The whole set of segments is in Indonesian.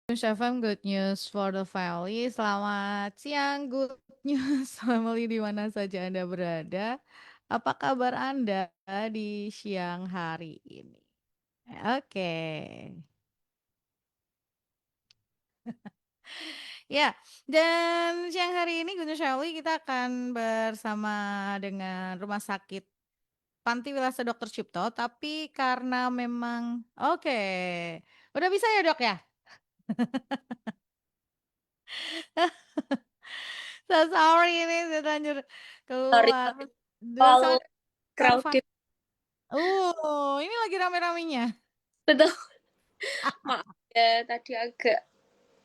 FM Good News for the Family. Selamat siang, Good News Family di mana saja Anda berada. Apa kabar Anda di siang hari ini? Oke. Ya, dan siang hari ini Good News Family kita akan bersama dengan Rumah Sakit Panti Wilasa Dr. Cipto, tapi karena memang oke. Udah bisa ya, Dok ya? So sorry ini saya lanjut Sorry, keluar bersama all Dr. Van. crowded. Ini lagi rame-ramenya. Betul, maaf ya tadi agak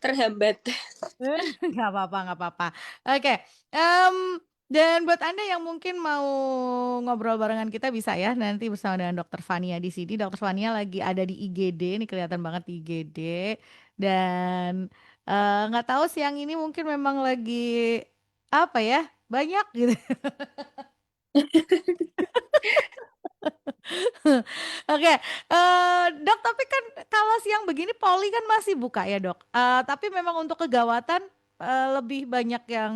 terhambat. Nggak apa-apa, nggak apa-apa. Oke, em, dan buat Anda yang mungkin mau ngobrol barengan kita bisa ya nanti bersama dengan Dokter Fania di sini. Dokter Fania lagi ada di IGD, ini kelihatan banget di IGD. Dan nggak tahu siang ini mungkin memang lagi apa ya, banyak gitu. Oke, Dok, tapi kan kalau siang begini Poli kan masih buka ya, Dok. Tapi memang untuk kegawatan lebih banyak yang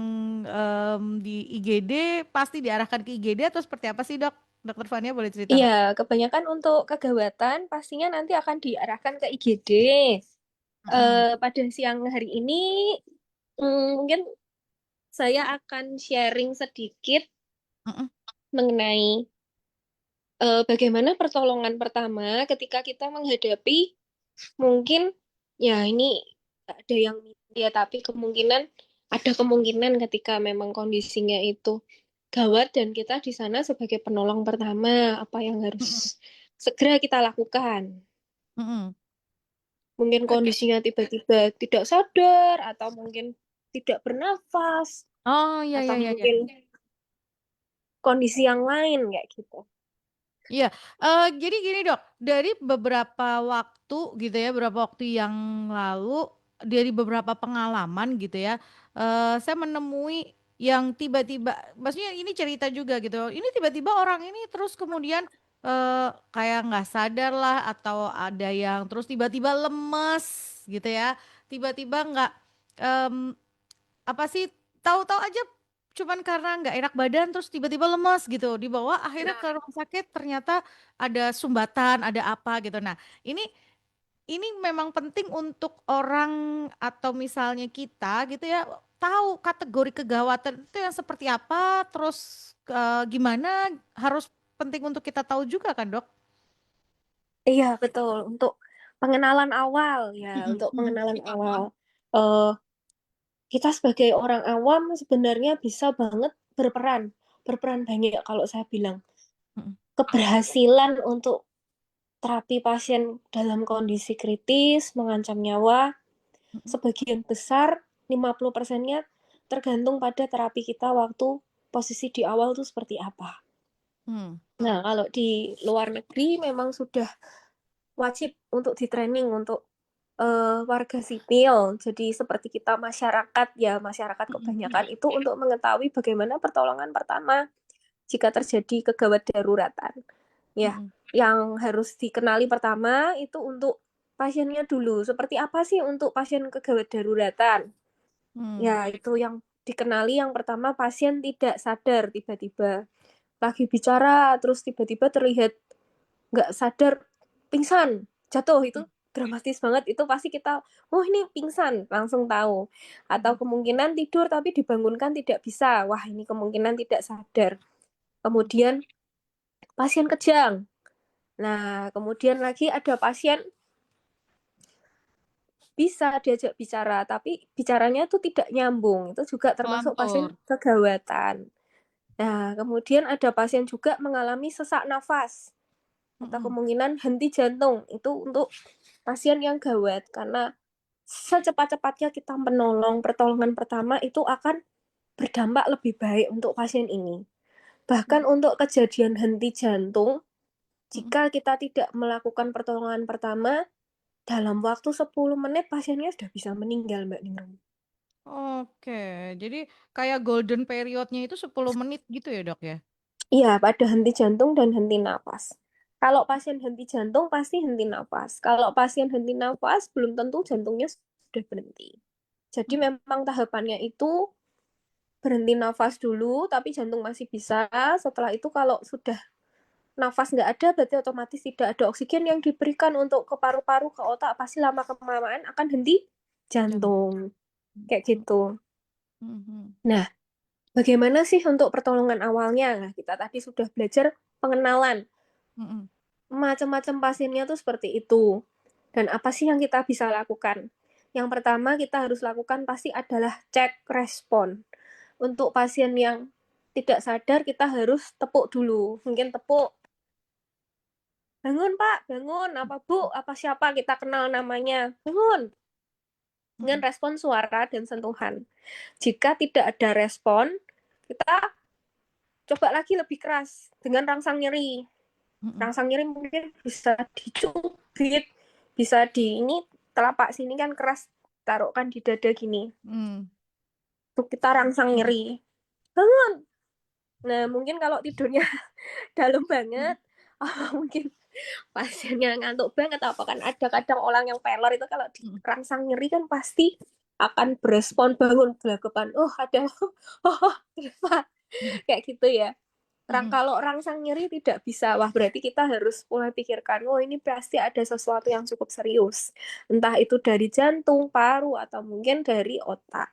di IGD, pasti diarahkan ke IGD atau seperti apa sih, Dok? Dokter Fania boleh cerita Iya, nggak? kebanyakan untuk kegawatan pastinya nanti akan diarahkan ke IGD. Mm-mm, Pada siang hari ini mungkin saya akan sharing sedikit mm-mm, mengenai bagaimana pertolongan pertama ketika kita menghadapi mungkin ya ini nggak ada yang ya tapi ada kemungkinan ketika memang kondisinya itu gawat dan kita di sana sebagai penolong pertama apa yang mm-mm, harus segera kita lakukan. mm-mm. Mungkin Oke. kondisinya tiba-tiba tidak sadar atau mungkin tidak bernafas Oh, iya, atau iya, iya, iya. mungkin kondisi yang lain kayak gitu. Iya, jadi gini Dok, dari beberapa waktu gitu ya, beberapa waktu yang lalu, dari beberapa pengalaman gitu ya, saya menemui yang tiba-tiba, maksudnya ini cerita juga gitu, ini tiba-tiba orang ini terus kemudian kayak nggak sadar lah, atau ada yang terus tiba-tiba lemes gitu ya, tiba-tiba nggak, em, apa sih, tahu-tahu aja cuman karena nggak enak badan terus tiba-tiba lemas gitu dibawa akhirnya ke rumah sakit ternyata ada sumbatan ada apa gitu. Nah ini memang penting untuk orang atau misalnya kita gitu ya tahu kategori kegawatan itu yang seperti apa terus gimana harus penting untuk kita tahu juga kan dok. Iya, betul. Untuk pengenalan awal ya, Mm-mm, untuk mm-mm, pengenalan awal. Eh, kita sebagai orang awam sebenarnya bisa banget berperan banyak kalau saya bilang. mm-mm, Keberhasilan untuk terapi pasien dalam kondisi kritis, mengancam nyawa, mm-mm, sebagian besar 50%-nya tergantung pada terapi kita waktu posisi di awal itu seperti apa. mm. Nah, kalau di luar negeri memang sudah wajib untuk di training untuk warga sipil. Jadi seperti kita masyarakat ya, masyarakat Mm-mm, kebanyakan itu untuk mengetahui bagaimana pertolongan pertama jika terjadi kegawat daruratan. Ya, mm-mm, yang harus dikenali pertama itu untuk pasiennya dulu. Seperti apa sih untuk pasien kegawat daruratan? mm. Ya, itu yang dikenali yang pertama pasien tidak sadar tiba-tiba lagi bicara terus tiba-tiba terlihat nggak sadar pingsan jatuh itu dramatis banget itu pasti kita oh ini pingsan langsung tahu atau Mm-mm, kemungkinan tidur tapi dibangunkan tidak bisa wah ini kemungkinan tidak sadar kemudian pasien kejang nah kemudian lagi ada pasien bisa diajak bicara tapi bicaranya tuh tidak nyambung itu juga termasuk pasien Ngelantur. kegawatan nah kemudian ada pasien juga mengalami sesak nafas atau Mm-mm. kemungkinan henti jantung itu untuk pasien yang gawat karena secepat-cepatnya kita menolong pertolongan pertama itu akan berdampak lebih baik untuk pasien ini. Bahkan untuk kejadian henti jantung, Mm-mm. jika kita tidak melakukan pertolongan pertama, dalam waktu 10 menit pasiennya sudah bisa meninggal, Mbak Ningrum. Oke, jadi kayak golden periodnya itu 10 menit gitu ya dok ya? Iya, pada henti jantung dan henti nafas. Kalau pasien henti jantung pasti henti nafas. Kalau pasien henti nafas belum tentu jantungnya sudah berhenti. Jadi memang tahapannya itu berhenti nafas dulu, tapi jantung masih bisa. Setelah itu kalau sudah nafas nggak ada, berarti otomatis tidak ada oksigen yang diberikan untuk ke paru-paru, ke otak. Pasti lama kelamaan akan henti Jangan. jantung. Kayak Mhm, gitu. mhm, Nah, bagaimana sih untuk pertolongan awalnya? Nah, kita tadi sudah belajar pengenalan. mhm, Macam-macam pasiennya tuh seperti itu. Dan apa sih yang kita bisa lakukan? Yang pertama kita harus lakukan pasti adalah cek respon. Untuk pasien yang tidak sadar kita harus tepuk dulu. Mungkin tepuk, bangun Pak, bangun, apa Bu, apa siapa kita kenal namanya. Bangun, dengan mhm, respon suara dan sentuhan. Jika tidak ada respon, kita coba lagi lebih keras dengan rangsang nyeri. mhm, Rangsang nyeri mungkin bisa dicubit, bisa di ini telapak sini kan keras, taruhkan di dada gini. mhm, Untuk kita rangsang mhm, nyeri. Bangun. Nah, mungkin kalau tidurnya dalam banget, mungkin pasiennya ngantuk banget apa kan ada kadang orang yang pelor itu kalau mhm, dirangsang nyeri kan pasti akan berespon bangun gelagapan oh ada oh mhm, kayak gitu ya. mhm, Kalau rangsang nyeri tidak bisa, wah berarti kita harus mulai pikirkan, oh ini pasti ada sesuatu yang cukup serius. Entah itu dari jantung, paru, atau mungkin dari otak.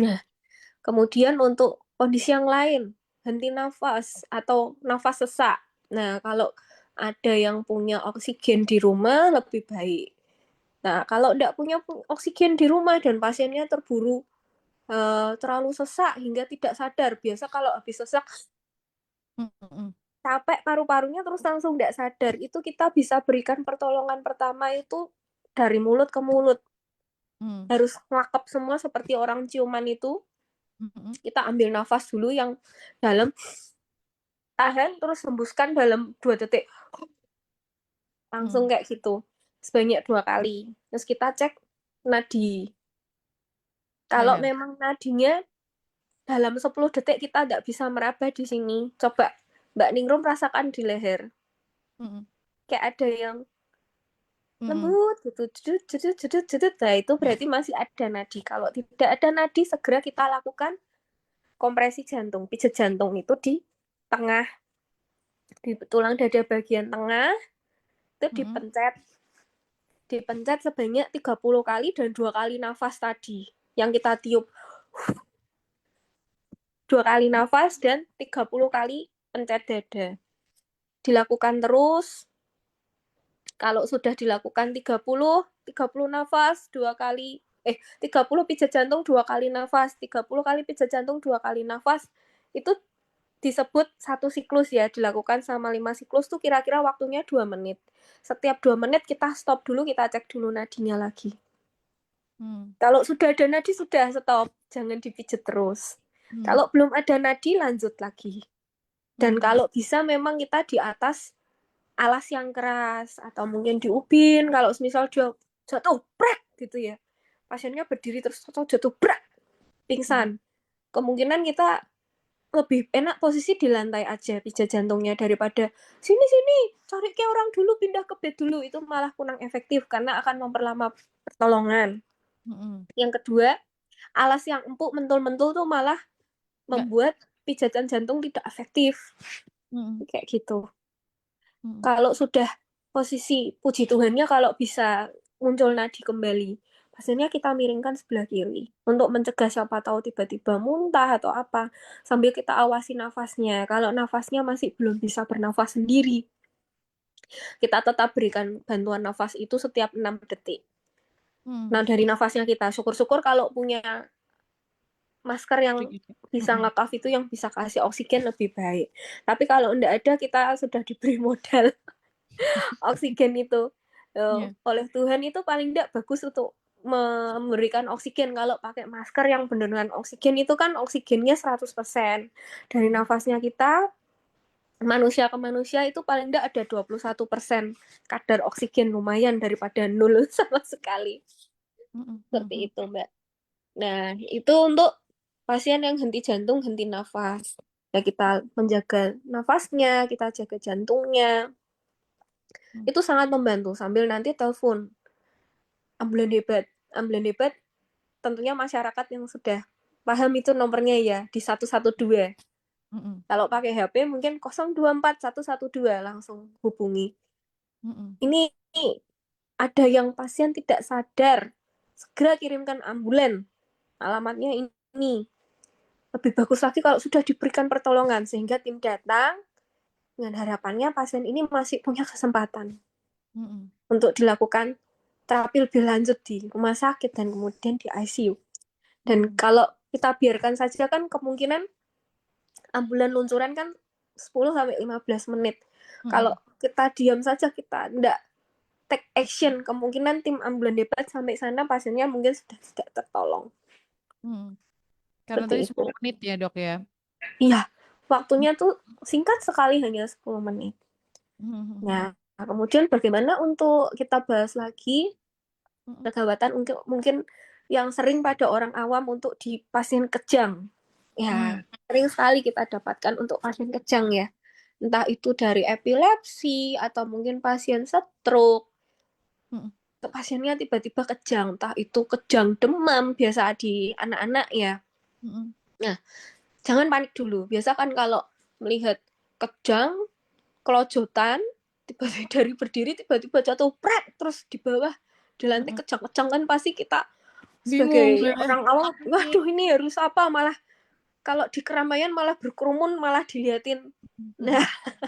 Nah, kemudian untuk kondisi yang lain, henti nafas atau nafas sesak. Nah, kalau ada yang punya oksigen di rumah lebih baik. Nah, kalau tidak punya oksigen di rumah dan pasiennya terburu terlalu sesak hingga tidak sadar. Biasa kalau habis sesak mhm, capek paru-parunya terus langsung tidak sadar. Itu kita bisa berikan pertolongan pertama itu dari mulut ke mulut. mhm, Harus ngelakap semua seperti orang ciuman itu. mhm, Kita ambil nafas dulu yang dalam, tahan, terus hembuskan dalam 2 detik. Langsung mhm, kayak gitu. Sebanyak 2 kali. Terus kita cek nadi. Kalau leher, memang nadinya dalam 10 detik kita tidak bisa meraba di sini. Coba Mbak Ningrum rasakan di leher. mhm, Kayak ada yang mhm, lembut gitu, jedut, jedut, jedut, jedut. Nah, itu berarti masih ada nadi. Kalau tidak ada nadi, segera kita lakukan kompresi jantung. Pijat jantung itu di tengah, di tulang dada bagian tengah, itu mhm, dipencet. Dipencet sebanyak 30 kali dan 2 kali nafas tadi. Yang kita tiup 2 kali nafas dan 30 kali pencet dada. Dilakukan terus. Kalau sudah dilakukan 30 nafas 2 kali, 30 pijat jantung 2 kali nafas, 30 kali pijat jantung 2 kali nafas, itu disebut satu siklus ya, dilakukan sama 5 siklus tuh kira-kira waktunya 2 menit. Setiap 2 menit kita stop dulu, kita cek dulu nadinya lagi. mhm, Kalau sudah ada nadi sudah stop, jangan dipijat terus. mhm, Kalau belum ada nadi lanjut lagi. Dan mhm, kalau bisa memang kita di atas alas yang keras atau mungkin di ubin kalau misal dia jatuh brak gitu ya. Pasiennya berdiri terus jatuh brak, mhm, pingsan. Kemungkinan kita lebih enak posisi di lantai aja pijat jantungnya daripada sini sini cari ke orang dulu pindah ke bed dulu itu malah kurang efektif karena akan memperlama pertolongan. mhm, Yang kedua, alas yang empuk mentul-mentul tuh malah enggak, membuat pijatan jantung tidak efektif. mhm, Kayak gitu. mhm, Kalau sudah posisi, puji Tuhannya kalau bisa muncul nadi kembali, pasiennya kita miringkan sebelah kiri untuk mencegah siapa tahu tiba-tiba muntah atau apa, sambil kita awasi nafasnya. Kalau nafasnya masih belum bisa bernafas sendiri, kita tetap berikan bantuan nafas itu setiap 6 detik. mhm, Nah, dari nafasnya kita, syukur-syukur kalau punya masker yang sedikit, bisa mhm, ngakaf itu yang bisa kasih oksigen lebih baik. Tapi kalau enggak ada, kita sudah diberi modal oksigen itu. iya, Oleh Tuhan itu paling enggak bagus untuk memberikan oksigen. Kalau pakai masker yang benar-benar oksigen itu kan oksigennya 100%. Dari mhm, nafasnya kita, manusia ke manusia itu paling enggak ada 21% kadar oksigen lumayan daripada nol sama sekali. mhm, Seperti mhm, itu, Mbak. Nah, itu untuk pasien yang henti jantung, henti nafas. Ya kita menjaga nafasnya, kita jaga jantungnya. mhm, Itu sangat membantu sambil nanti telepon ambulan hebat. ambulan hebat tentunya masyarakat yang sudah paham itu nomornya ya di 112. Mhm. Kalau pakai HP mungkin 024112 langsung hubungi. Mhm. Ini ada yang pasien tidak sadar, segera kirimkan ambulan. Alamatnya ini. Lebih bagus lagi kalau sudah diberikan pertolongan sehingga tim datang dengan harapannya pasien ini masih punya kesempatan Mhm. untuk dilakukan terapi lebih lanjut di rumah sakit dan kemudian di ICU. Dan Mhm. kalau kita biarkan saja kan kemungkinan ambulan luncuran kan 10 sampai 15 menit. Kalau Mhm. kita diam saja, kita tidak take action, kemungkinan tim ambulan hebat sampai sana pasiennya mungkin sudah tidak tertolong. Mhm. Karena Seperti tadi itu. 10 menit ya, Dok, ya? Iya, waktunya tuh singkat sekali hanya 10 menit. Mhm. Mhm. Nah, kemudian bagaimana untuk kita bahas lagi Mhm. kegawatan mungkin mungkin yang sering pada orang awam untuk di pasien kejang. Mhm. Ya, sering sekali kita dapatkan untuk pasien kejang ya. Entah itu dari epilepsi atau mungkin pasien stroke, Mhm. pasiennya tiba-tiba kejang, entah itu kejang demam biasa di anak-anak ya. Mhm. Nah, jangan panik dulu. Biasa kan kalau melihat kejang, kelojotan, tiba-tiba dari berdiri tiba-tiba jatuh prak terus di bawah di lantai Mhm. kejang-kejang kan pasti kita Bingung sebagai ya. orang awam, waduh ini harus apa, malah kalau di keramaian malah berkerumun malah diliatin. Nah, Mhm.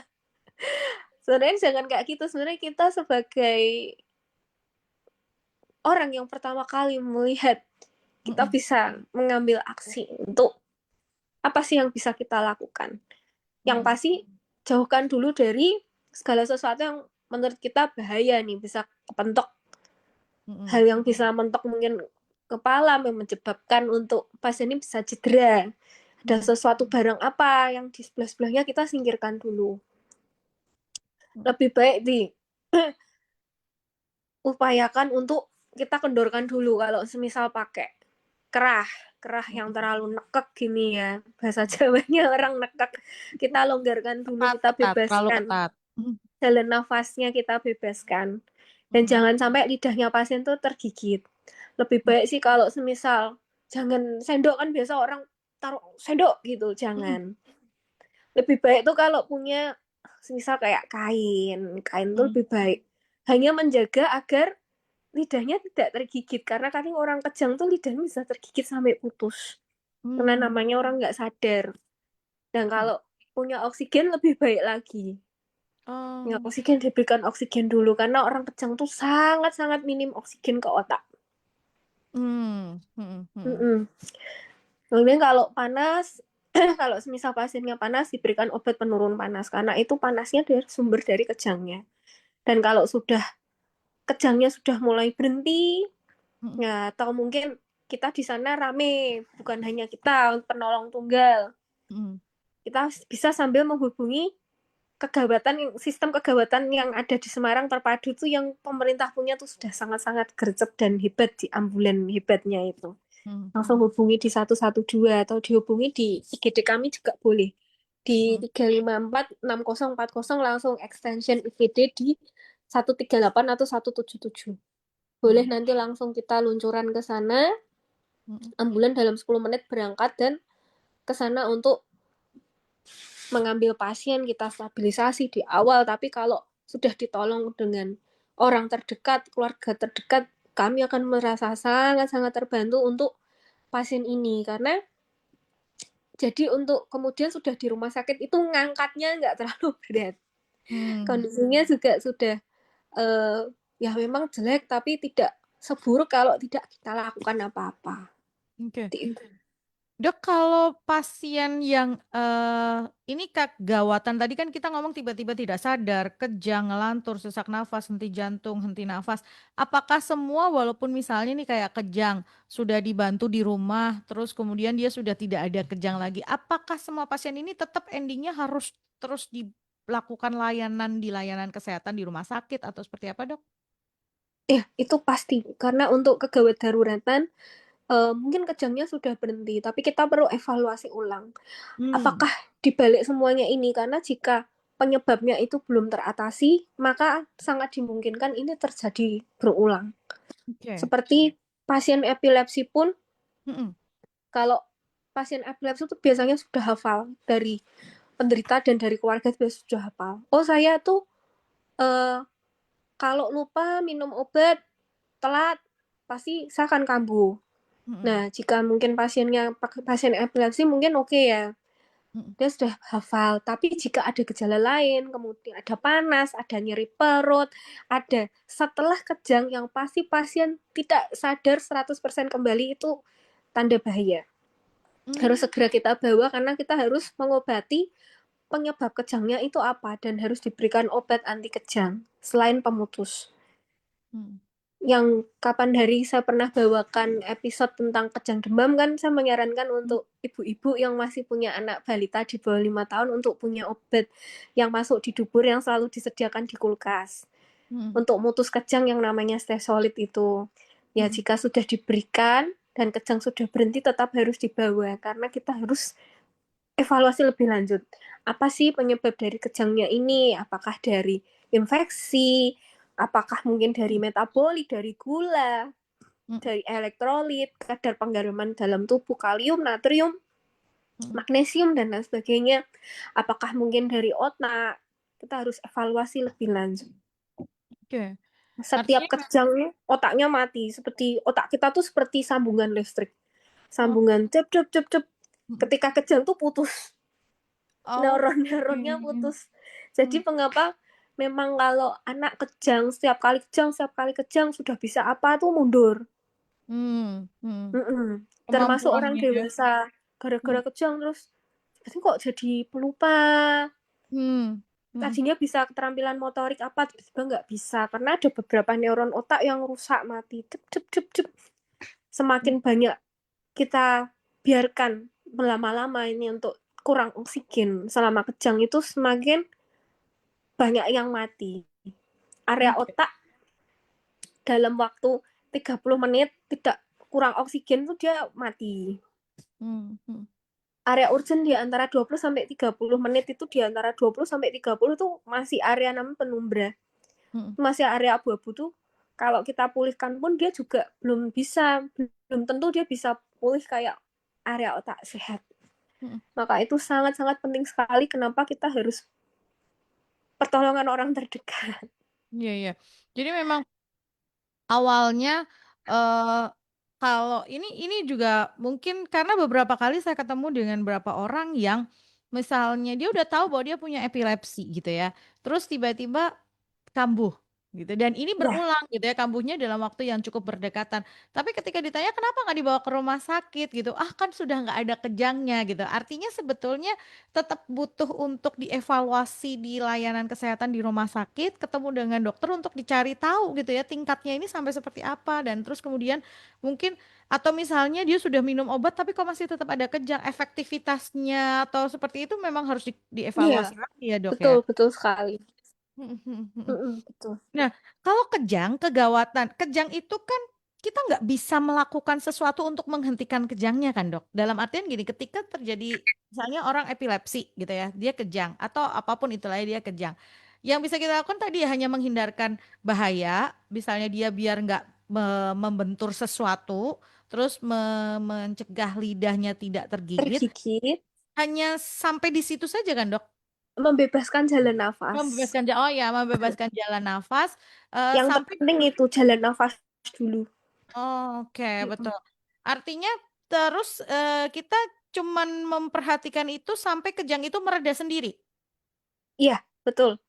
sebenarnya jangan kayak gitu. Sebenarnya kita sebagai orang yang pertama kali melihat, kita Mhm. bisa mengambil aksi untuk apa sih yang bisa kita lakukan. Yang Mhm. pasti jauhkan dulu dari segala sesuatu yang menurut kita bahaya nih, bisa kepentok, hal Mhm. yang bisa mentok mungkin kepala yang menyebabkan untuk pasien ini bisa cedera. Ada Mhm. sesuatu barang apa yang di sebelah-sebelahnya kita singkirkan dulu. Mhm. Lebih baik diupayakan untuk kita kendorkan dulu kalau semisal pakai kerah, kerah yang Mhm. terlalu nekek gini ya. Bahasa Jawanya orang nekek. Kita longgarkan dulu, Ketat, kita ketat, terlalu bebaskan. ketat. Mhm. Jalan nafasnya kita bebaskan. Dan Mhm. jangan sampai lidahnya pasien tuh tergigit. Lebih Mhm. baik sih kalau semisal jangan sendok, kan biasa orang taruh sendok gitu, Mhm. jangan. Lebih baik tuh kalau punya semisal kayak kain, kain tuh Mhm. lebih baik. Hanya menjaga agar lidahnya tidak tergigit, karena kadang orang kejang tuh lidahnya bisa tergigit sampai putus. Karena Hmm. namanya orang nggak sadar. Dan Mhm. kalau punya oksigen lebih baik lagi. Ya, Oh. oksigen diberikan oksigen dulu karena orang kejang tuh sangat-sangat minim oksigen ke otak. Hmm. Mhm. Mhm. Mm-mm. Kemudian kalau panas, kalau semisal pasiennya panas diberikan obat penurun panas karena itu panasnya dari sumber dari kejangnya. Dan kalau sudah kejangnya sudah mulai berhenti, Mhm. ya atau mungkin kita di sana rame, bukan hanya kita penolong tunggal. Mhm. Kita bisa sambil menghubungi kegawatan, sistem kegawatan yang ada di Semarang terpadu tuh yang pemerintah punya tuh sudah sangat-sangat gercep dan hebat di ambulan hebatnya itu. Mhm. Langsung hubungi di 112 atau dihubungi di IGD kami juga boleh. Di Mhm. 354 6040 langsung extension IGD di 138 atau 177. Boleh Mhm. nanti langsung kita luncuran ke sana, Mhm. ambulan dalam 10 menit berangkat dan ke sana untuk mengambil pasien, kita stabilisasi di awal. Tapi kalau sudah ditolong dengan orang terdekat, keluarga terdekat, kami akan merasa sangat-sangat terbantu untuk pasien ini. Karena jadi untuk kemudian sudah di rumah sakit itu ngangkatnya nggak terlalu berat. Hmm. Kondisinya juga sudah eh, ya memang jelek, tapi tidak seburuk kalau tidak kita lakukan apa-apa. Oke. Itu. Dok, kalau pasien yang ini kegawatan tadi kan kita ngomong tiba-tiba tidak sadar, kejang, ngelantur, sesak nafas, henti jantung, henti nafas. Apakah semua walaupun misalnya nih kayak kejang sudah dibantu di rumah, terus kemudian dia sudah tidak ada kejang lagi, apakah semua pasien ini tetap endingnya harus terus dilakukan layanan di layanan kesehatan di rumah sakit atau seperti apa, Dok? Ya, itu pasti. Karena untuk kegawat daruratan, mungkin kejangnya sudah berhenti, tapi kita perlu evaluasi ulang. Hmm, Apakah dibalik semuanya ini? Karena jika penyebabnya itu belum teratasi, maka sangat dimungkinkan ini terjadi berulang. oke. Seperti pasien epilepsi pun, Mm-mm. kalau pasien epilepsi itu biasanya sudah hafal dari penderita dan dari keluarga sudah hafal. Oh saya tuh eh, kalau lupa minum obat telat pasti saya akan kambuh. Mm-mm. Nah jika mungkin pasiennya pasien epilepsi mungkin oke okay ya, Mm-mm. dia sudah hafal. Tapi jika ada gejala lain, kemudian ada panas, ada nyeri perut, ada setelah kejang yang pasti pasien tidak sadar 100% kembali, itu tanda bahaya. Harus Mm. segera kita bawa karena kita harus mengobati penyebab kejangnya itu apa dan harus diberikan obat anti kejang selain pemutus. Mm. Yang kapan hari saya pernah bawakan episode tentang kejang demam kan, saya menyarankan untuk ibu-ibu yang masih punya anak balita di bawah 5 tahun untuk punya obat yang masuk di dubur yang selalu disediakan di kulkas Mm. untuk mutus kejang yang namanya stesolid itu. Ya Mm. jika sudah diberikan dan kejang sudah berhenti tetap harus dibawa karena kita harus evaluasi lebih lanjut. Apa sih penyebab dari kejangnya ini? Apakah dari infeksi? Apakah mungkin dari metabolik, dari gula, Mm. dari elektrolit, kadar penggaraman dalam tubuh, kalium, natrium, Mm. magnesium, dan lain sebagainya. Apakah mungkin dari otak? Kita harus evaluasi lebih lanjut. Oke. Setiap Artinya, kejang otaknya mati. Seperti otak kita tuh seperti sambungan listrik. oh, Sambungan cep cep cep cep. mm. Ketika kejang tuh putus. Oke. Neuron-neuronnya putus. Jadi Mm. mengapa memang kalau anak kejang, setiap kali kejang sudah bisa apa tuh mundur. Mm. Mm. Mm-mm. Termasuk orang Kemampuannya ya. dewasa gara-gara Mm. kejang terus berarti kok jadi pelupa. Mm. Mm. Tadinya bisa keterampilan motorik apa tiba-tiba nggak bisa karena ada beberapa neuron otak yang rusak mati. Cep, cep, cep, cep. Mm. Semakin banyak kita biarkan lama-lama ini untuk kurang oksigen selama kejang itu semakin banyak yang mati. Area Oke. otak dalam waktu 30 menit tidak kurang oksigen itu dia mati. Mm. Mm. Area urgent di antara 20 sampai 30 menit itu di antara 20 sampai 30 itu masih area namanya penumbra. Mm. Masih area abu-abu tuh kalau kita pulihkan pun dia juga belum tentu dia bisa pulih kayak area otak sehat. Mm. Maka itu sangat-sangat penting sekali kenapa kita harus pertolongan orang terdekat. Iya, iya. Jadi memang awalnya eh kalau ini juga mungkin karena beberapa kali saya ketemu dengan beberapa orang yang misalnya dia udah tahu bahwa dia punya epilepsi gitu ya. Terus tiba-tiba kambuh gitu dan ini Ya, berulang gitu ya kambuhnya dalam waktu yang cukup berdekatan tapi ketika ditanya kenapa nggak dibawa ke rumah sakit gitu ah kan sudah nggak ada kejangnya gitu artinya sebetulnya tetap butuh untuk dievaluasi di layanan kesehatan di rumah sakit ketemu dengan dokter untuk dicari tahu gitu ya tingkatnya ini sampai seperti apa dan terus kemudian mungkin atau misalnya dia sudah minum obat tapi kok masih tetap ada kejang efektivitasnya atau seperti itu memang harus iya, dievaluasi lagi ya dok betul ya. betul sekali. Betul. Nah, kalau kejang, kegawatan, kejang itu kan kita nggak bisa melakukan sesuatu untuk menghentikan kejangnya kan dok. Dalam artian gini, ketika terjadi misalnya orang epilepsi gitu ya, dia kejang atau apapun itulah ya, dia kejang. Yang bisa kita lakukan tadi ya hanya menghindarkan bahaya, misalnya dia biar nggak membentur sesuatu, terus mencegah lidahnya tidak tergigit, Tergigit, hanya sampai di situ saja kan dok. membebaskan jalan nafas. Oh ya, membebaskan jalan nafas Yang sampai. penting itu jalan nafas dulu. Oke, betul. Artinya terus kita cuman memperhatikan itu sampai kejang itu mereda sendiri. Iya, betul.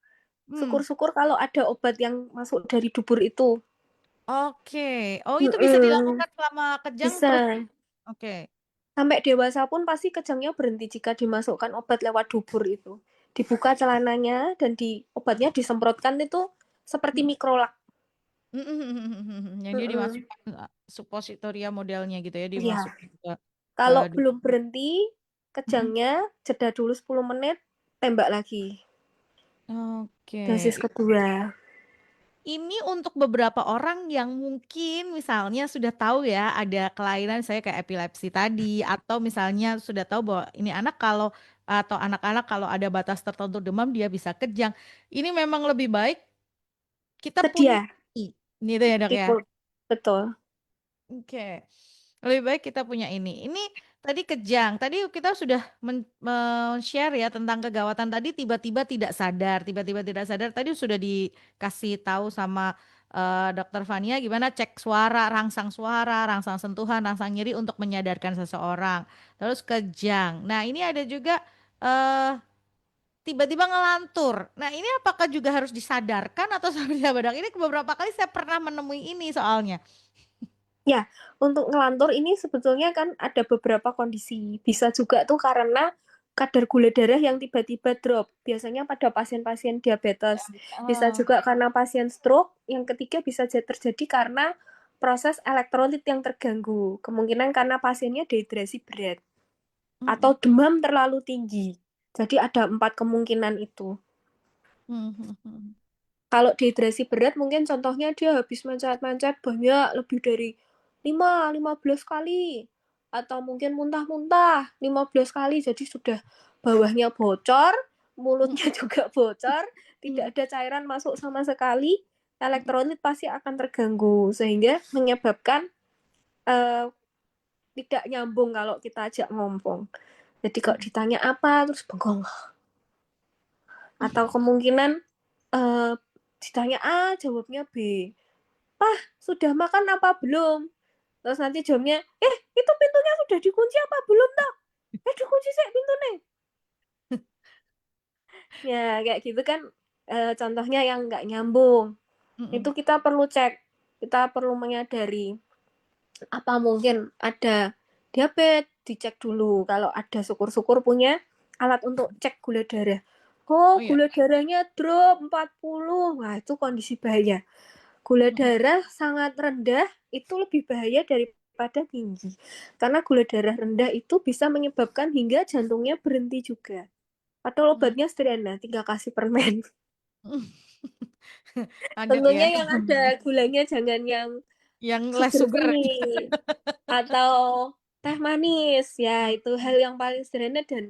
Hmm, Syukur-syukur kalau ada obat yang masuk dari dubur itu. oke. Oh, itu bisa Mm-mm. dilakukan selama kejang terus. Bisa. Oke. Sampai dewasa pun pasti kejangnya berhenti jika dimasukkan obat lewat dubur itu. Dibuka celananya dan obatnya disemprotkan itu seperti Hmm. mikrolak. Yang dia Mm-mm. dimasukkan suppositoria modelnya gitu ya, Iya. dimasukkan ke Kalau belum berhenti Mm-mm. kejangnya, jeda dulu 10 menit, tembak lagi. Oke. Dosis kedua. Ini untuk beberapa orang yang mungkin misalnya sudah tahu ya ada kelainan saya kayak epilepsi tadi atau misalnya sudah tahu bahwa ini anak kalau atau anak-anak kalau ada batas tertentu demam dia bisa kejang. Ini memang lebih baik kita Sedia. punyi gitu ya dok ya. Ikut. Betul. Oke. Lebih baik kita punya ini. Ini tadi kejang. Tadi kita sudah share ya tentang kegawatan tadi tiba-tiba tidak sadar, tiba-tiba tidak sadar. Tadi sudah dikasih tahu sama Dokter Fania gimana cek suara, rangsang sentuhan, rangsang nyeri untuk menyadarkan seseorang. Terus kejang. Nah, ini ada juga eh tiba-tiba ngelantur. Nah, ini apakah juga harus disadarkan atau sampai sabar? Ini beberapa kali saya pernah menemui ini soalnya. Ya, untuk ngelantur ini sebetulnya kan ada beberapa kondisi. Bisa juga tuh karena kadar gula darah yang tiba-tiba drop. Biasanya pada pasien-pasien diabetes. Bisa Oh. juga karena pasien stroke. Yang ketiga bisa terjadi karena proses elektrolit yang terganggu. Kemungkinan karena pasiennya dehidrasi berat atau Mm-mm. demam terlalu tinggi. Jadi ada 4 kemungkinan itu. Mhm. Kalau dehidrasi berat mungkin contohnya dia habis mencet-mencet banyak lebih dari 15 kali. Atau mungkin muntah-muntah 15 kali. Jadi sudah bawahnya bocor, mulutnya juga bocor, tidak Mhm. ada cairan masuk sama sekali, elektrolit pasti akan terganggu. Sehingga menyebabkan eh, tidak nyambung kalau kita ajak ngomong. Jadi kalau Mhm. ditanya apa, terus bengong. Atau kemungkinan eh, ditanya A, jawabnya B. Pah, sudah makan apa belum? Terus nanti jawabnya, itu pintunya sudah dikunci apa belum toh? Dikunci sih pintunya. Ya, kayak gitu kan contohnya yang nggak nyambung. Itu Mhm. kita perlu cek. Kita perlu menyadari apa mungkin ada diabetes, dicek dulu. Kalau ada syukur-syukur punya alat untuk cek gula darah. Oh, Oh iya. gula darahnya drop 40. Wah, itu kondisi bahaya. Gula Mhm. darah sangat rendah itu lebih bahaya daripada tinggi. Karena gula darah rendah itu bisa menyebabkan hingga jantungnya berhenti juga. Padahal Mhm. obatnya sederhana, tinggal kasih permen. Ada ya Tentunya yang ada gulanya jangan yang yang less sugar sugar. free atau teh manis. Ya, Mhm. itu hal yang paling sederhana dan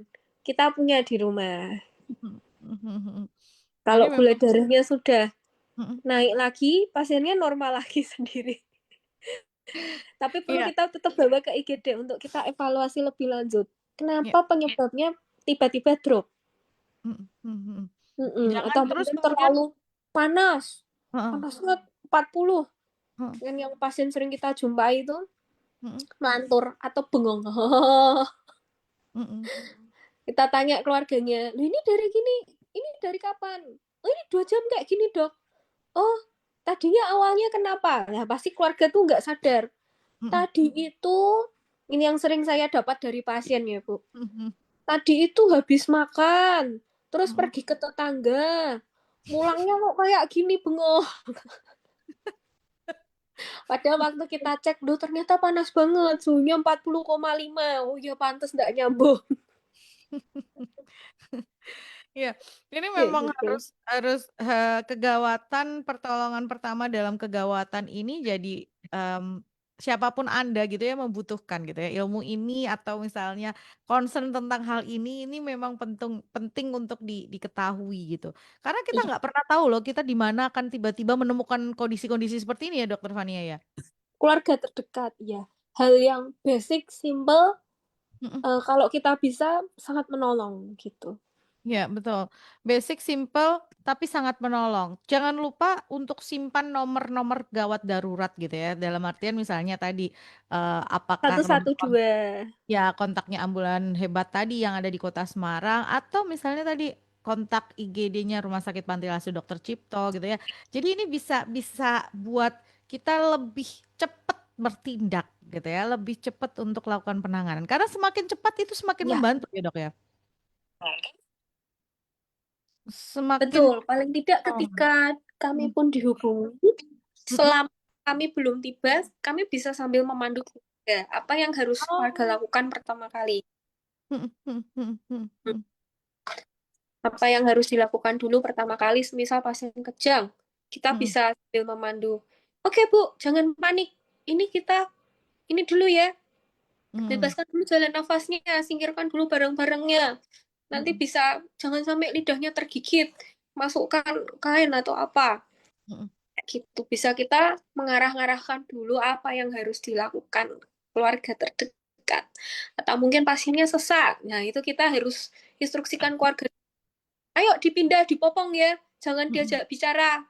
kita punya di rumah. Mhm. Jadi Kalau gula memang darahnya sudah mhm. naik lagi, pasiennya normal lagi sendiri. Tapi perlu Iya. kita tetap bawa ke IGD untuk kita evaluasi lebih lanjut. Iya. Kenapa penyebabnya tiba-tiba drop? Mhm. Jangan Atau terus mungkin kemudian terlalu panas. heeh, Panasnya 40. heeh, Dan yang pasien sering kita jumpai itu mhm, melantur atau bengong. mhm, Kita tanya keluarganya, ini dari gini, ini dari kapan? Oh, ini 2 jam kayak gini dok. Oh, tadinya awalnya kenapa? Nah, pasti keluarga tuh nggak sadar. mhm, Tadi itu, ini yang sering saya dapat dari pasien ya Bu. mhm, Tadi itu habis makan, terus mhm. pergi ke tetangga. Pulangnya kok kayak gini bengong. Padahal waktu kita cek, duh ternyata panas banget. Suhunya 40,5. Oh ya pantas nggak nyambung. Iya, ini Kayak memang gitu. harus harus kegawatan pertolongan pertama dalam kegawatan ini jadi siapapun Anda gitu ya membutuhkan gitu ya ilmu ini atau misalnya concern tentang hal ini memang penting penting untuk diketahui gitu. Karena kita Iya, nggak pernah tahu loh kita di mana akan tiba-tiba menemukan kondisi-kondisi seperti ini ya Dokter Fania ya. keluarga terdekat, ya. Hal yang basic, simple, Mm-mm. kalau kita bisa sangat menolong gitu. Ya, betul. Basic, simple, tapi sangat menolong. Jangan lupa untuk simpan nomor-nomor gawat darurat gitu ya. Dalam artian misalnya tadi, apakah Satu nomor satu dua. ya kontaknya ambulan hebat tadi yang ada di Kota Semarang, atau misalnya tadi kontak IGD-nya Rumah Sakit Panti Asuhan Dokter Cipto gitu ya. Jadi ini bisa bisa buat kita lebih cepat bertindak gitu ya, lebih cepat untuk lakukan penanganan. Karena semakin cepat itu semakin Ya, membantu ya dok ya. Semakin betul. Paling tidak oh, ketika kami mm, pun dihubungi, mm-mm. selama kami belum tiba, kami bisa sambil memandu keluarga. Apa yang harus warga Oh, lakukan pertama kali? mm, mm, mm, mm, mm, Apa yang harus dilakukan dulu pertama kali, semisal pasien kejang, kita mm, bisa sambil memandu. Oke Bu, jangan panik. Ini kita, ini dulu ya. mm, Bebaskan dulu jalan nafasnya, singkirkan dulu barang-barangnya. Nanti mm, bisa, jangan sampai lidahnya tergigit. Masukkan kain atau apa. mm. gitu. Bisa kita mengarah-arahkan dulu apa yang harus dilakukan keluarga terdekat. Atau mungkin pasiennya sesak. Nah, itu kita harus instruksikan keluarga, ayo dipindah, dipopong ya, jangan Mm-mm. diajak bicara.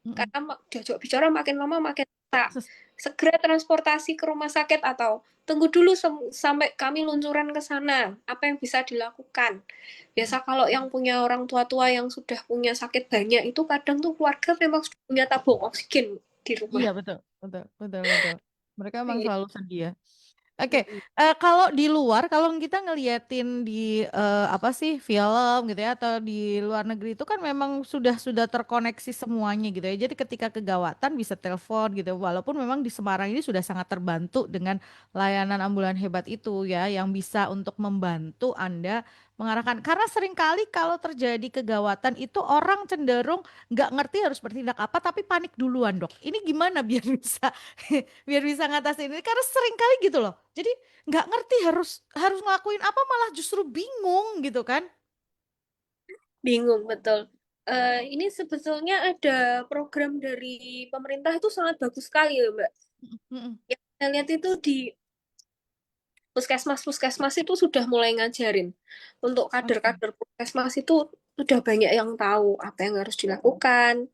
Mm-mm. Karena diajak bicara makin lama makin sesak. Ses- Segera transportasi ke rumah sakit atau tunggu dulu sampai kami luncuran ke sana. Apa yang bisa dilakukan? Biasa Mm-mm. kalau yang punya orang tua-tua yang sudah punya sakit banyak itu kadang tuh keluarga memang sudah punya tabung oksigen di rumah. Iya betul, betul, betul, betul. Mereka emang Iya. selalu sedia. Oke, kalau di luar, kalau kita ngeliatin di apa sih film gitu ya, atau di luar negeri itu kan memang sudah terkoneksi semuanya gitu ya. Jadi ketika kegawatan bisa telepon gitu, walaupun memang di Semarang ini sudah sangat terbantu dengan layanan ambulan hebat itu ya, yang bisa untuk membantu Anda mengarahkan. Karena seringkali kalau terjadi kegawatan itu orang cenderung nggak ngerti harus bertindak apa, tapi panik duluan dok. Ini gimana biar bisa biar bisa ngatasin ini karena sering kali gitu loh. Jadi nggak ngerti harus harus ngelakuin apa malah justru bingung gitu kan. Bingung, betul. Ini sebetulnya ada program dari pemerintah itu sangat bagus sekali ya, Mbak. Mm-mm. Yang saya lihat itu di puskesmas-puskesmas itu sudah mulai ngajarin. Untuk Oke. kader-kader puskesmas itu sudah banyak yang tahu apa yang harus dilakukan,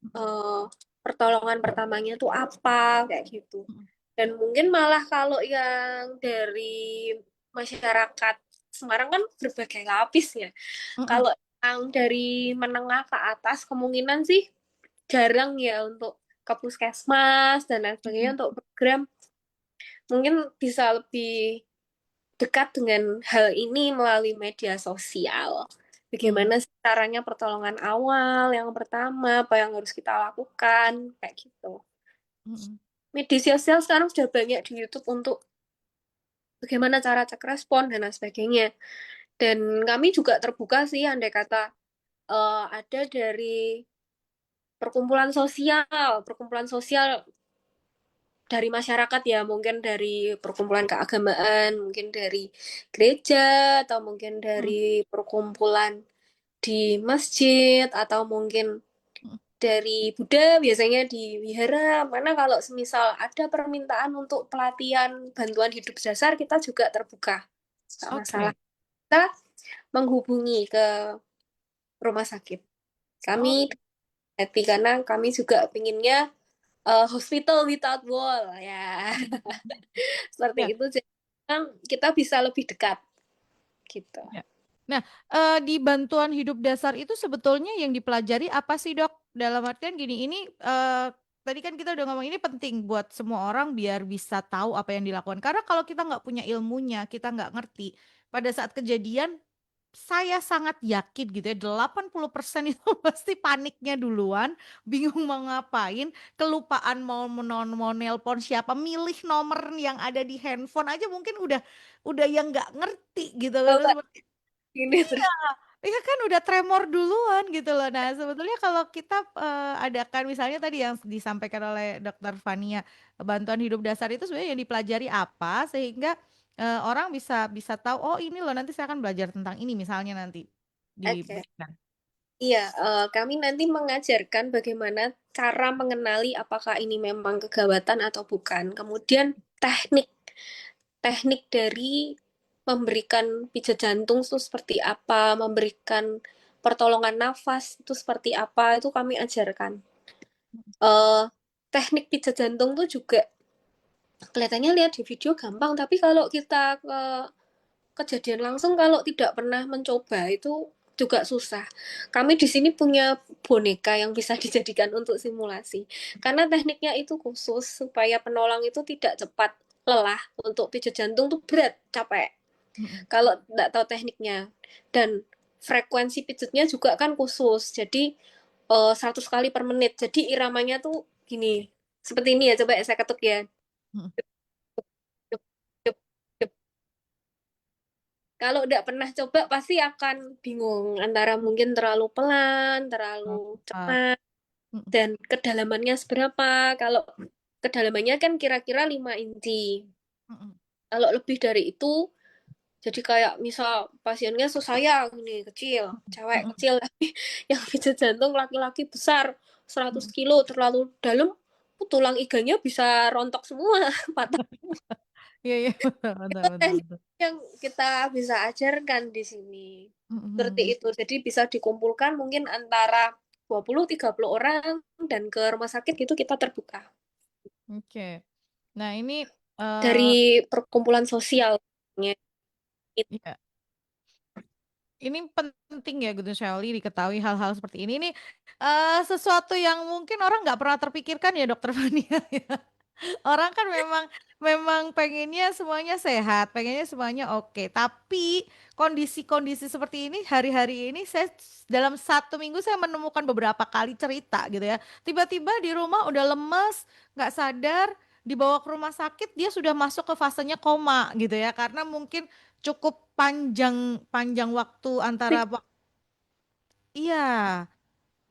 Mm-mm. eh, pertolongan pertamanya itu apa, kayak gitu. Mm-mm. Dan mungkin malah kalau yang dari masyarakat Semarang kan berbagai lapis ya. Mm-mm. Kalau yang dari menengah ke atas kemungkinan sih jarang ya untuk ke puskesmas dan lain sebagainya Mm-mm. untuk program, mungkin bisa lebih dekat dengan hal ini melalui media sosial. Mm-mm. Bagaimana sih caranya pertolongan awal yang pertama, apa yang harus kita lakukan, kayak gitu. Mm-mm. Media sosial sekarang sudah banyak di YouTube untuk bagaimana cara cek respon dan lain sebagainya. Dan kami juga terbuka sih, andai kata ada dari perkumpulan sosial dari masyarakat ya, mungkin dari perkumpulan keagamaan, mungkin dari gereja, atau mungkin Mm-mm. dari perkumpulan di masjid, atau mungkin dari Buddha, biasanya di wihara. Mana kalau semisal ada permintaan untuk pelatihan bantuan hidup dasar, kita juga terbuka. Nggak masalah. Oke. Kita menghubungi ke rumah sakit. Oh. Kami happy karena kami juga pinginnya hospital without wall ya. Seperti Ya. itu, jadi memang kita bisa lebih dekat gitu. Ya. Nah, di bantuan hidup dasar itu sebetulnya yang dipelajari apa sih, Dok? Dalam artian gini, ini tadi kan kita udah ngomong ini penting buat semua orang biar bisa tahu apa yang dilakukan. Karena kalau kita nggak punya ilmunya, kita nggak ngerti, pada saat kejadian, saya sangat yakin gitu ya, 80% itu pasti paniknya duluan, bingung mau ngapain, kelupaan mau nelpon siapa, milih nomor yang ada di handphone aja mungkin udah yang nggak ngerti gitu kan. Coba ini Iya, terus. iya kan udah tremor duluan gitu loh. Nah, sebetulnya kalau kita adakan misalnya tadi yang disampaikan oleh Dokter Fania, bantuan hidup dasar itu sebenarnya yang dipelajari apa sehingga orang bisa bisa tahu oh ini loh nanti saya akan belajar tentang ini misalnya nanti Oke. diberikan. Iya, kami nanti mengajarkan bagaimana cara mengenali apakah ini memang kegawatan atau bukan. Kemudian teknik teknik dari memberikan pijat jantung itu seperti apa, memberikan pertolongan nafas itu seperti apa, itu kami ajarkan. Eh, Teknik pijat jantung tuh juga kelihatannya lihat di video gampang, tapi kalau kita ke kejadian langsung, kalau tidak pernah mencoba itu juga susah. Kami di sini punya boneka yang bisa dijadikan untuk simulasi. Karena tekniknya itu khusus supaya penolong itu tidak cepat lelah. Untuk pijat jantung tuh berat, capek. Mm-mm. Kalau tidak tahu tekniknya. Dan frekuensi pijatnya juga kan khusus. Jadi 100 kali per menit. Jadi iramanya tuh gini. Seperti ini ya, coba saya ketuk ya. Mm-mm. Kalau udah pernah coba pasti akan bingung antara mungkin terlalu pelan, terlalu Ah, cepat, mm-mm. dan kedalamannya seberapa. Kalau kedalamannya kan kira-kira 5 inci. Mm-mm. Kalau lebih dari itu, jadi kayak misal pasiennya sesaya ini kecil, cewek Mm-mm. kecil, tapi yang pijat jantung laki-laki besar. 100 Mhm. kilo terlalu dalam, tulang iganya bisa rontok semua, patah. Iya iya, betul betul Itu betul teknik betul. yang kita bisa ajarkan di sini. Mhm Seperti mhm. itu. Jadi bisa dikumpulkan mungkin antara 20-30 orang dan ke rumah sakit gitu kita terbuka. Oke. Nah ini, Dari perkumpulan sosialnya. iya, ini penting ya Gunung Shelly diketahui hal-hal seperti ini nih, sesuatu yang mungkin orang nggak pernah terpikirkan ya Dokter Fania ya. Orang kan memang memang pengennya semuanya sehat, pengennya semuanya oke. Tapi kondisi-kondisi seperti ini hari-hari ini saya dalam 1 minggu saya menemukan beberapa kali cerita gitu ya. Tiba-tiba di rumah udah lemas, nggak sadar, dibawa ke rumah sakit dia sudah masuk ke fasenya koma gitu ya. Karena mungkin cukup panjang panjang waktu antara iya.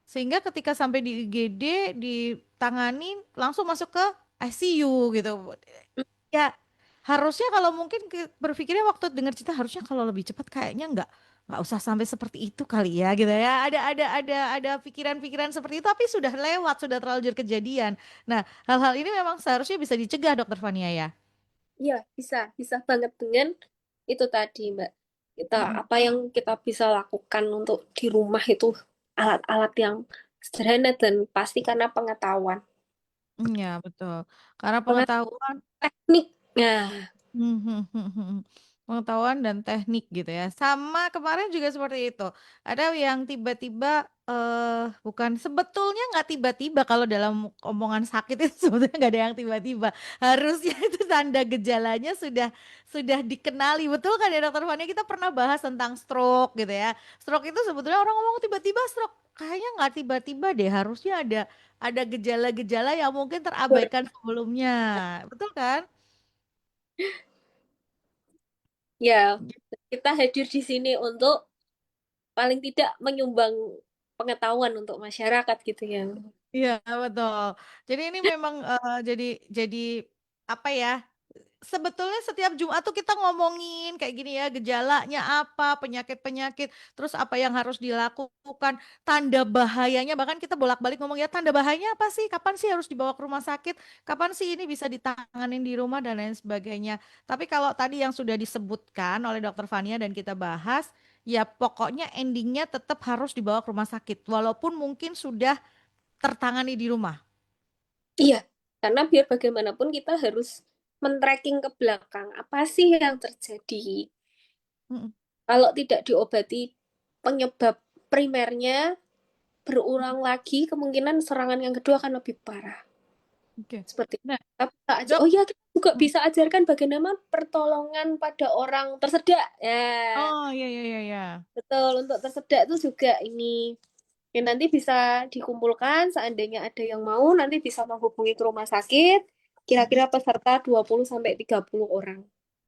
Sehingga ketika sampai di IGD ditangani langsung masuk ke ICU gitu. Ya, harusnya kalau mungkin berpikirnya waktu dengar cerita harusnya kalau lebih cepat kayaknya nggak usah sampai seperti itu kali ya gitu ya. Ada pikiran-pikiran seperti itu tapi sudah lewat, sudah terlanjur kejadian. Nah, hal-hal ini memang seharusnya bisa dicegah Dokter Fania ya. Iya, bisa, bisa banget dengan itu tadi, Mbak. Kita Mm-mm. apa yang kita bisa lakukan untuk di rumah itu alat-alat yang sederhana dan pasti karena pengetahuan. Iya, betul. Karena pengetahuan. Teknik. Nah, Hmm, hmm, hmm, hmm, hmm. Pengetahuan dan teknik gitu ya. Sama kemarin juga seperti itu. Ada yang tiba-tiba bukan sebetulnya nggak tiba-tiba kalau dalam omongan sakit itu sebetulnya nggak ada yang tiba-tiba. Harusnya itu tanda gejalanya sudah dikenali. Betul kan ya Dokter Fania? Kita pernah bahas tentang stroke gitu ya. Stroke itu sebetulnya orang ngomong tiba-tiba stroke. Kayaknya nggak tiba-tiba deh. Harusnya ada gejala-gejala yang mungkin terabaikan sebelumnya. Betul kan? ya, kita hadir di sini untuk paling tidak menyumbang pengetahuan untuk masyarakat gitu ya. Iya betul. Jadi ini memang jadi apa ya? Sebetulnya setiap Jumat tuh kita ngomongin kayak gini ya, gejalanya apa, penyakit-penyakit, terus apa yang harus dilakukan, tanda bahayanya, bahkan kita bolak-balik ngomong ya tanda bahayanya apa sih, kapan sih harus dibawa ke rumah sakit, kapan sih ini bisa ditanganin di rumah dan lain sebagainya. Tapi kalau tadi yang sudah disebutkan oleh Dokter Fania dan kita bahas, ya pokoknya endingnya tetap harus dibawa ke rumah sakit, walaupun mungkin sudah tertangani di rumah. Iya, karena biar bagaimanapun kita harus men-tracking ke belakang apa sih yang terjadi. Mm-mm. Kalau tidak diobati penyebab primernya berulang lagi, kemungkinan serangan yang kedua akan lebih parah. Oke. Seperti itu. Nah, Tapi kita oh Dok. ya, kita juga Mm. bisa ajarkan bagaimana pertolongan pada orang tersedak. Ya, Oh iya iya iya iya. betul. Untuk tersedak itu juga ini. Ya, nanti bisa dikumpulkan, seandainya ada yang mau, nanti bisa menghubungi ke rumah sakit, Mm-mm. kira-kira peserta 20-30 orang.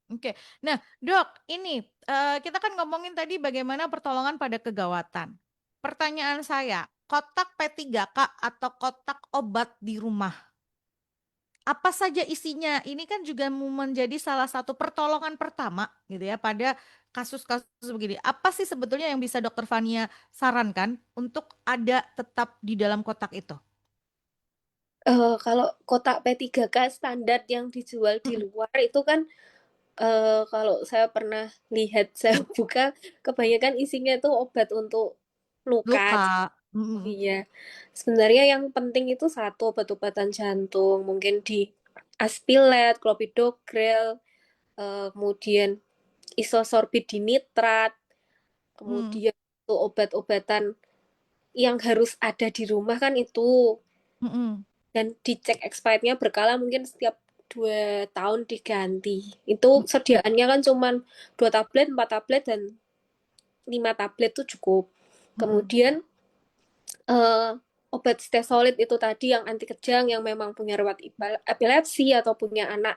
Oke. Nah, Dok, ini kita kan ngomongin tadi bagaimana pertolongan pada kegawatan. Pertanyaan saya, kotak P3K atau kotak obat di rumah, apa saja isinya? Ini kan juga menjadi salah satu pertolongan pertama gitu ya pada kasus-kasus begini. Apa sih sebetulnya yang bisa Dokter Fania sarankan untuk ada tetap di dalam kotak itu? Kalau kotak P3K standar yang dijual di Mm-mm. luar itu kan, kalau saya pernah lihat, saya buka, kebanyakan isinya itu obat untuk luka. Luka. Oh Mm-mm. iya, sebenarnya yang penting itu satu obat-obatan jantung, mungkin di Aspilet, Clopidogrel, kemudian isosorbit dinitrat, Mm-mm. kemudian untuk obat-obatan yang harus ada di rumah kan itu, Mm-mm. dan dicek expirednya berkala mungkin setiap 2 tahun diganti. Itu sediaannya kan cuman 2 tablet, 4 tablet, dan 5 tablet tuh cukup. Mm-mm. Kemudian eh, obat stesolid itu tadi yang anti kejang yang memang punya riwayat epilepsi atau punya anak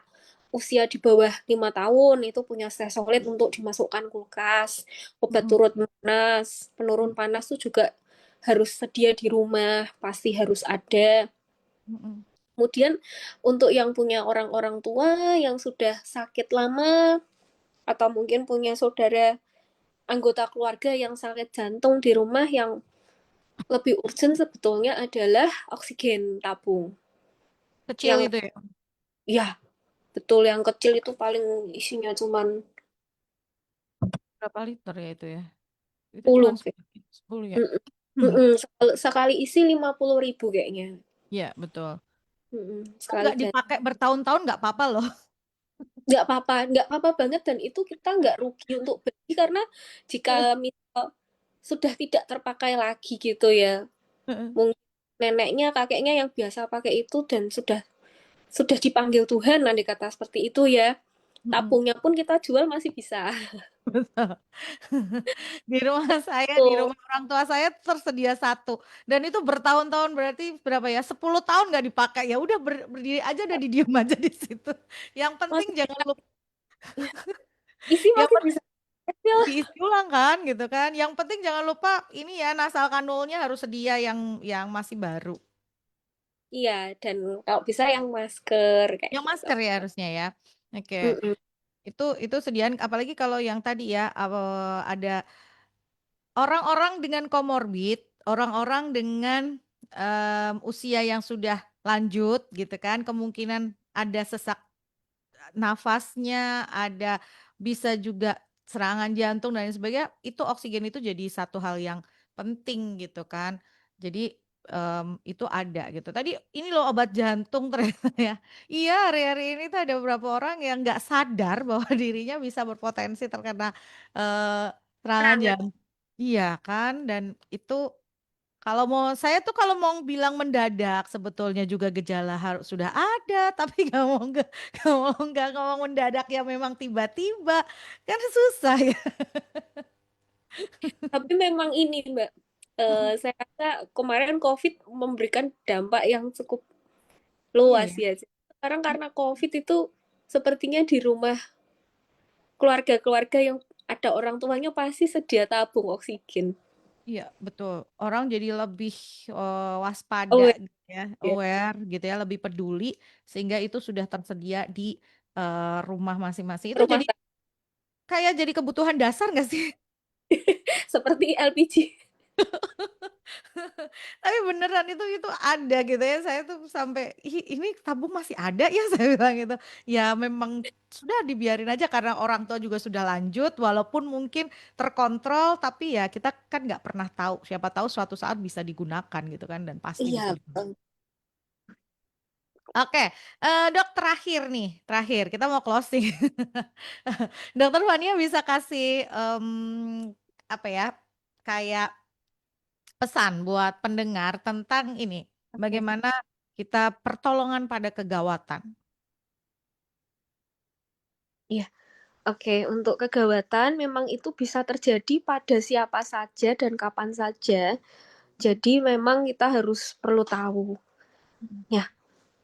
usia di bawah 5 tahun itu punya stesolid untuk dimasukkan kulkas. Obat Mm-mm. turun panas, penurun panas tuh juga harus sedia di rumah, pasti harus ada. Mm-mm. Kemudian untuk yang punya orang-orang tua yang sudah sakit lama atau mungkin punya saudara anggota keluarga yang sakit jantung di rumah yang lebih urgent sebetulnya adalah oksigen tabung. Kecil Yang itu ya? ya betul yang kecil itu paling isinya cuman Berapa liter ya itu ya? Itu cuma 10. 10 ya? Mm-mm. Hmm. Mm-mm. Sekali isi 50.000 kayaknya. Iya, betul. Mm-mm. Itu Sekali nggak gas. dipakai bertahun-tahun nggak apa-apa loh. Nggak apa-apa banget dan itu kita nggak rugi untuk beli karena jika misal sudah tidak terpakai lagi gitu ya, mungkin neneknya, kakeknya yang biasa pakai itu dan sudah dipanggil Tuhan, nanti kata seperti itu ya, Mm-mm. tabungnya pun kita jual masih bisa. Betul. Di rumah saya, di Tuh, rumah orang tua saya tersedia satu. Dan itu bertahun-tahun berarti berapa ya? 10 tahun nggak dipakai. Ya udah berdiri aja udah didiem aja di situ. Yang penting masih jangan lupa, isi yang masih penting bisa kecil. diisi ulang kan gitu kan. Yang penting jangan lupa ini ya nasal kanulnya harus sedia yang masih baru. Iya, dan kalau bisa yang masker kayak Yang gitu. masker ya harusnya ya. Oke. Mm-mm. Itu sediaan apalagi kalau yang tadi ya ada orang-orang dengan komorbid, orang-orang dengan usia yang sudah lanjut gitu kan, kemungkinan ada sesak nafasnya, ada bisa juga serangan jantung dan lain sebagainya, itu oksigen itu jadi satu hal yang penting gitu kan. Jadi itu ada gitu. Tadi ini loh obat jantung ternyata ya. Iya, hari-hari ini tuh ada beberapa orang yang nggak sadar bahwa dirinya bisa berpotensi terkena serangan Serangan. jantung. Iya kan, dan itu kalau mau saya tuh kalau mau bilang mendadak sebetulnya juga gejala harus sudah ada, tapi nggak mau mendadak ya memang tiba-tiba kan susah ya. Tapi memang ini, Mbak, saya rasa kemarin COVID memberikan dampak yang cukup Iya luas ya. ya. Sekarang karena COVID itu sepertinya di rumah keluarga-keluarga yang ada orang tuanya pasti sedia tabung oksigen. Iya betul. Orang jadi lebih waspada Oh gitu ya, ya, aware gitu ya, lebih peduli sehingga itu sudah tersedia di rumah masing-masing. Itu rumah jadi kayak jadi kebutuhan dasar nggak sih? seperti LPG. Tapi beneran itu ada gitu ya. Saya tuh sampai "Ih, ini tabung masih ada ya saya bilang gitu. Ya memang sudah dibiarin aja karena orang tua juga sudah lanjut walaupun mungkin terkontrol tapi ya kita kan nggak pernah tahu. Siapa tahu suatu saat bisa digunakan gitu kan dan pasti bisa Iya, digunakan. betul. Oke, dok terakhir nih, terakhir kita mau closing. Dokter Fania bisa kasih apa ya, kayak pesan buat pendengar tentang ini, Oke. bagaimana kita pertolongan pada kegawatan. Iya, oke. Untuk kegawatan memang itu bisa terjadi pada siapa saja dan kapan saja. Jadi memang kita harus perlu tahu. Ya,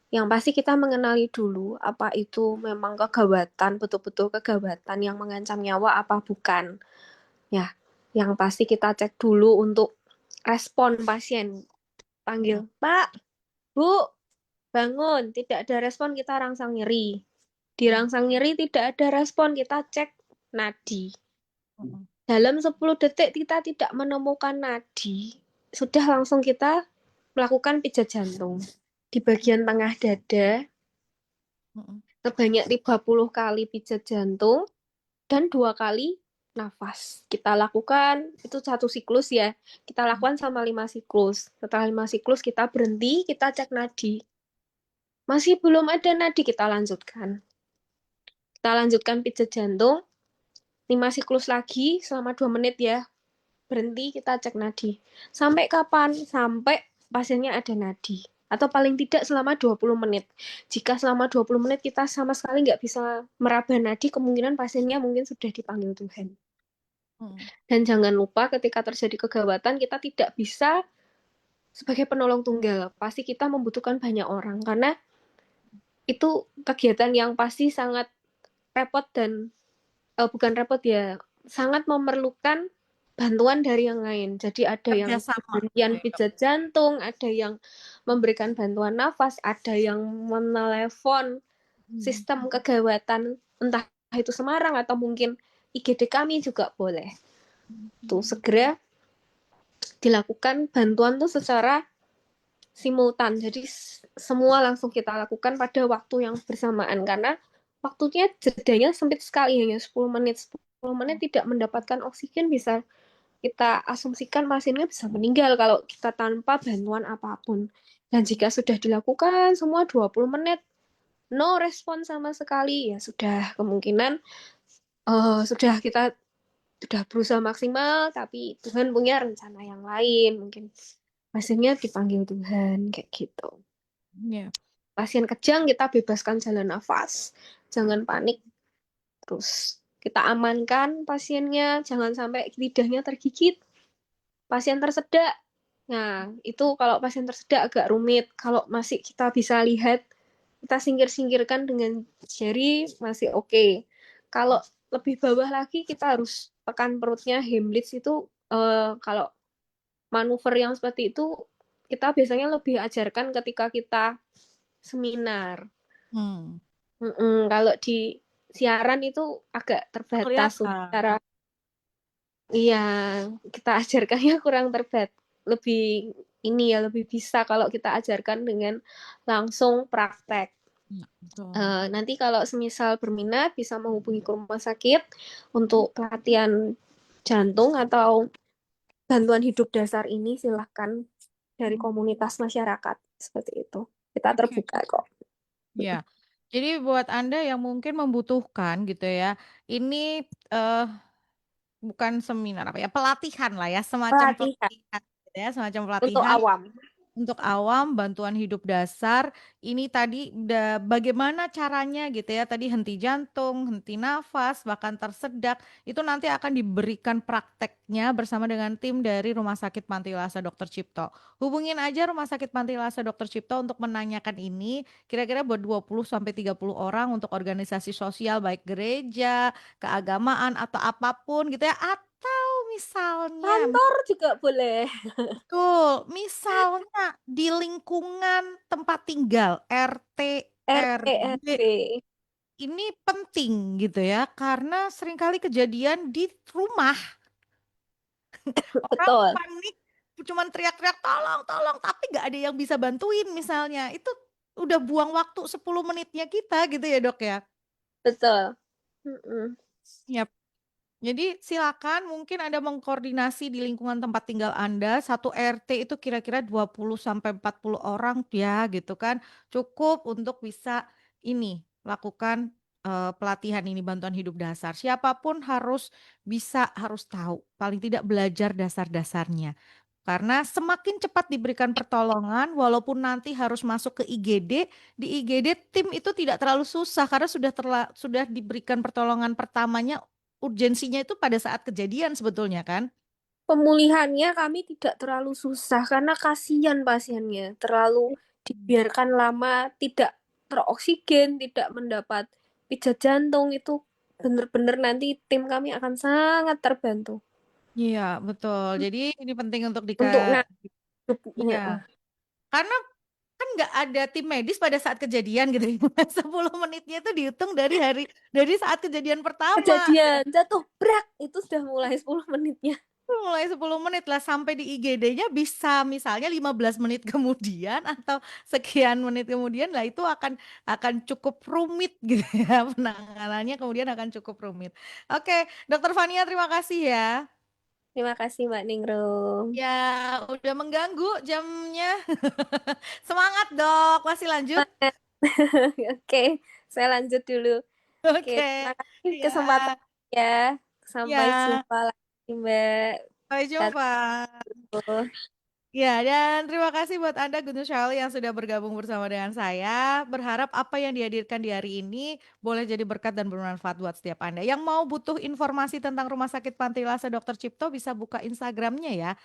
yang pasti kita mengenali dulu apa itu memang kegawatan, betul-betul kegawatan yang mengancam nyawa apa bukan. Ya, yang pasti kita cek dulu untuk respon pasien. Panggil, Pak, Bu, bangun. Tidak ada respon, kita rangsang nyeri. Di rangsang nyeri tidak ada respon, kita cek nadi. Dalam 10 detik kita tidak menemukan nadi, sudah langsung kita melakukan pijat jantung. Di bagian tengah dada, sebanyak 30 kali pijat jantung dan 2 kali nafas. Kita lakukan itu satu siklus ya. Kita lakukan sama 5 siklus. Setelah 5 siklus kita berhenti, kita cek nadi. Masih belum ada nadi, kita lanjutkan. Kita lanjutkan pijat jantung, 5 siklus lagi selama 2 menit ya. Berhenti, kita cek nadi. Sampai kapan? Sampai pasiennya ada nadi. Atau paling tidak selama 20 menit. Jika selama 20 menit kita sama sekali nggak bisa meraba nadi, kemungkinan pasiennya mungkin sudah dipanggil Tuhan. Dan jangan lupa ketika terjadi kegawatan, kita tidak bisa sebagai penolong tunggal. Pasti kita membutuhkan banyak orang. Karena itu kegiatan yang pasti sangat repot dan bukan repot ya, sangat memerlukan bantuan dari yang lain. Jadi ada yang Kerjasama gitu bergantian ya, Dok. pijat jantung, ada yang memberikan bantuan nafas, ada yang menelepon sistem kegawatan, entah itu Semarang atau mungkin IGD kami juga boleh. Tuh segera dilakukan bantuan tuh secara simultan. Jadi semua langsung kita lakukan pada waktu yang bersamaan karena waktunya jedanya sempit sekali hanya 10 menit. 10 menit tidak mendapatkan oksigen bisa kita asumsikan pasiennya bisa meninggal kalau kita tanpa bantuan apapun. Dan jika sudah dilakukan semua 20 menit no respon sama sekali ya sudah kemungkinan sudah kita sudah berusaha maksimal tapi Tuhan punya rencana yang lain mungkin pasiennya dipanggil Tuhan kayak gitu. Iya. Pasien kejang kita bebaskan jalan nafas, jangan panik, terus kita amankan pasiennya, jangan sampai lidahnya tergigit, pasien tersedak. Nah, itu kalau pasien tersedak agak rumit. Kalau masih kita bisa lihat, kita singkir-singkirkan dengan jari masih oke. Okay. Kalau lebih bawah lagi kita harus tekan perutnya. Heimlich itu kalau manuver yang seperti itu kita biasanya lebih ajarkan ketika kita seminar. Hmm. Kalau di siaran itu agak terbatas Kelihatan. cara iya kita ajarkannya kurang lebih ini ya lebih bisa kalau kita ajarkan dengan langsung praktek. Iya, betul. Nanti kalau semisal berminat bisa menghubungi ke rumah sakit untuk pelatihan jantung atau bantuan hidup dasar ini silahkan dari komunitas masyarakat seperti itu. Kita Oke. terbuka kok. Ya. Jadi buat Anda yang mungkin membutuhkan gitu ya, ini bukan seminar apa ya, pelatihan lah ya, semacam Pelatihan pelatihan gitu ya, semacam untuk pelatihan awam. untuk awam, bantuan hidup dasar, ini tadi bagaimana caranya gitu ya, tadi henti jantung, henti nafas, bahkan tersedak, itu nanti akan diberikan prakteknya bersama dengan tim dari Rumah Sakit Pantiulasa Dr. Cipto. Hubungin aja Rumah Sakit Pantiulasa Dr. Cipto untuk menanyakan ini, kira-kira buat 20 sampai 30 orang untuk organisasi sosial baik gereja, keagamaan atau apapun gitu ya, atau misalnya Kantor juga boleh. betul, misalnya di lingkungan tempat tinggal RT RT RW RW. ini penting gitu ya karena seringkali kejadian di rumah orang Betul, panik cuman teriak-teriak tolong tolong tapi nggak ada yang bisa bantuin misalnya itu udah buang waktu 10 menitnya kita gitu ya dok ya. betul. Mm-mm. Yap. Jadi silakan mungkin Anda mengkoordinasi di lingkungan tempat tinggal Anda, satu RT itu kira-kira 20 sampai 40 orang ya gitu kan. Cukup untuk bisa ini lakukan pelatihan ini bantuan hidup dasar. Siapapun harus bisa harus tahu, paling tidak belajar dasar-dasarnya. Karena semakin cepat diberikan pertolongan, walaupun nanti harus masuk ke IGD, di IGD tim itu tidak terlalu susah karena sudah diberikan pertolongan pertamanya, urgensinya itu pada saat kejadian sebetulnya kan? Pemulihannya kami tidak terlalu susah karena kasihan pasiennya. Terlalu dibiarkan lama, tidak teroksigen, tidak mendapat pijat jantung itu benar-benar nanti tim kami akan sangat terbantu Iya, betul. Jadi ini penting untuk untuk iya. ngaduk Karena kan nggak ada tim medis pada saat kejadian gitu. 10 menitnya itu dihitung dari saat kejadian pertama. kejadian jatuh brak itu sudah mulai 10 menitnya. Mulai 10 menit lah sampai di IGD-nya bisa misalnya 15 menit kemudian atau sekian menit kemudian lah itu akan cukup rumit gitu ya penanganannya kemudian akan cukup rumit. Oke, Dokter Fania terima kasih ya. Terima kasih Mbak Ningrum. Ya, udah mengganggu jamnya. Semangat, Dok. Masih lanjut? Oke, saya lanjut dulu. Oke, Oke. terima kasih Ya, kesempatan ya. Sampai ya. jumpa lagi, Mbak. Sampai jumpa. Dadah. Ya, dan terima kasih buat Anda Guntur Syahli yang sudah bergabung bersama dengan saya. Berharap apa yang dihadirkan di hari ini boleh jadi berkat dan bermanfaat buat setiap Anda. Yang mau butuh informasi tentang Rumah Sakit Pantiulasa Dr. Cipto bisa buka Instagramnya ya,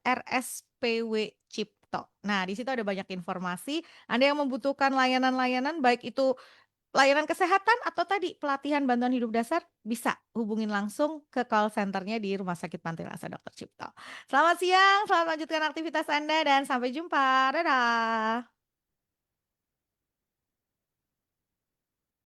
@rspwcipto. Nah, di situ ada banyak informasi. Anda yang membutuhkan layanan-layanan baik itu layanan kesehatan atau tadi pelatihan bantuan hidup dasar bisa hubungin langsung ke call centernya di Rumah Sakit Pantiulasa Dr. Cipto. Selamat siang, selamat lanjutkan aktivitas Anda dan sampai jumpa. Dadah.